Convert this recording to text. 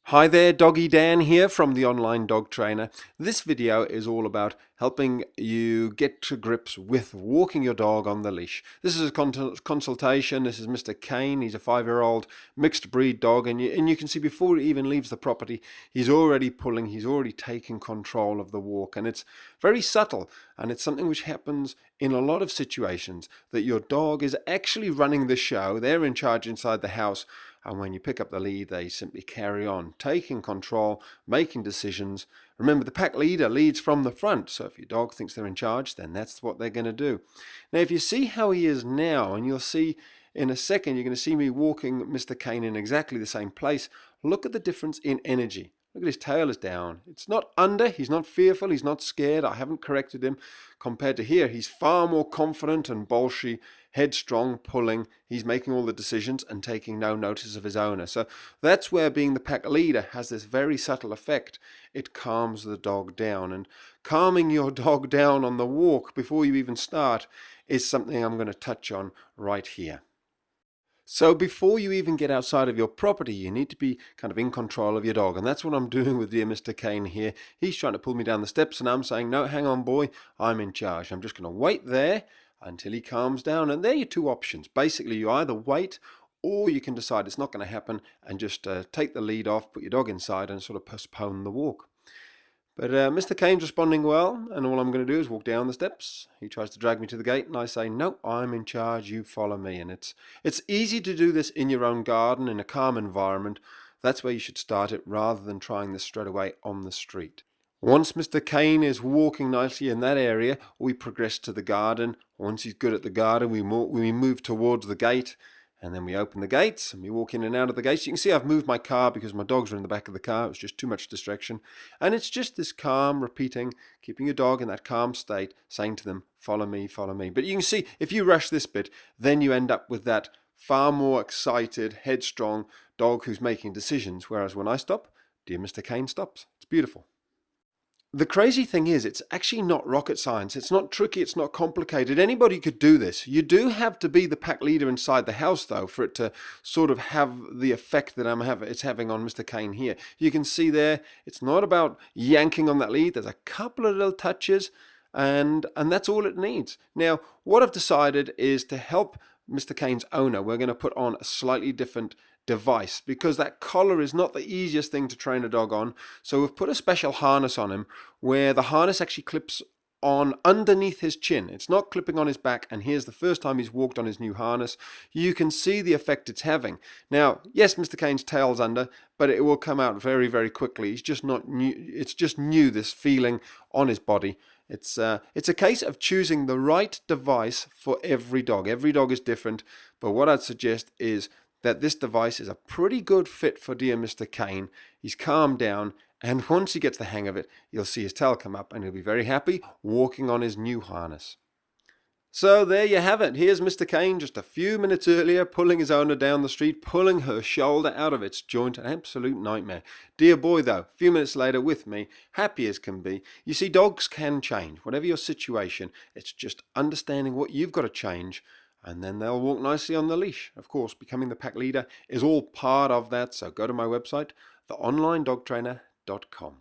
Hi there, Doggy Dan here from the Online Dog Trainer. This video is all about helping you get to grips with walking your dog on the leash. This is a consultation. This is Mr. Kane. He's a 5-year-old mixed breed dog, and you can see before he even leaves the property, he's already pulling, he's already taking control of the walk, and it's very subtle, and it's something which happens in a lot of situations, that your dog is actually running the show. They're in charge inside the house. And when you pick up the lead, they simply carry on, taking control, making decisions. Remember, the pack leader leads from the front, so if your dog thinks they're in charge, then that's what they're going to do. Now, if you see how he is now, and you'll see in a second, you're going to see me walking Mr. Kane in exactly the same place. Look at the difference in energy. Look at his tail is down. It's not under, he's not fearful, he's not scared. I haven't corrected him. Compared to here, he's far more confident and bolshy, headstrong, pulling. He's making all the decisions and taking no notice of his owner. So that's where being the pack leader has this very subtle effect. It calms the dog down. And calming your dog down on the walk before you even start is something I'm going to touch on right here. So before you even get outside of your property, you need to be kind of in control of your dog. And that's what I'm doing with dear Mr. Kane here. He's trying to pull me down the steps and I'm saying, no, hang on, boy, I'm in charge. I'm just going to wait there until he calms down. And there are your two options. Basically, you either wait or you can decide it's not going to happen and just take the lead off, put your dog inside and sort of postpone the walk. But Mr. Kane's responding well, and all I'm going to do is walk down the steps. He tries to drag me to the gate, and I say, no, I'm in charge, you follow me. And it's easy to do this in your own garden, in a calm environment. That's where you should start it, rather than trying this straight away on the street. Once Mr. Kane is walking nicely in that area, we progress to the garden. Once he's good at the garden, we move towards the gate. And then we open the gates and we walk in and out of the gates. You can see I've moved my car because my dogs are in the back of the car. It was just too much distraction. And it's just this calm, repeating, keeping your dog in that calm state, saying to them, follow me, follow me. But you can see if you rush this bit, then you end up with that far more excited, headstrong dog who's making decisions. Whereas when I stop, dear Mr. Kane stops. It's beautiful. The crazy thing is, it's actually not rocket science. It's not tricky. It's not complicated. Anybody could do this. You do have to be the pack leader inside the house, though, for it to sort of have the effect that it's having on Mr. Kane here. You can see there, it's not about yanking on that lead. There's a couple of little touches, and that's all it needs. Now, what I've decided is to help Mr. Kane's owner, we're going to put on a slightly different device because that collar is not the easiest thing to train a dog on. So we've put a special harness on him where the harness actually clips on underneath his chin. It's not clipping on his back, and here's the first time he's walked on his new harness. You can see the effect it's having. Now, yes, Mr. Kane's tail's under, but it will come out very, very quickly. He's just not new. It's just new, this feeling on his body. It's a case of choosing the right device for every dog. Every dog is different, but what I'd suggest is that this device is a pretty good fit for dear Mr. Kane. He's calmed down, and once he gets the hang of it, you'll see his tail come up and he'll be very happy walking on his new harness. So there you have it. Here's Mr. Kane just a few minutes earlier pulling his owner down the street, pulling her shoulder out of its joint. An absolute nightmare. Dear boy, though, a few minutes later with me, happy as can be. You see, dogs can change. Whatever your situation, it's just understanding what you've got to change, and then they'll walk nicely on the leash. Of course, becoming the pack leader is all part of that, so go to my website, theonlinedogtrainer.com.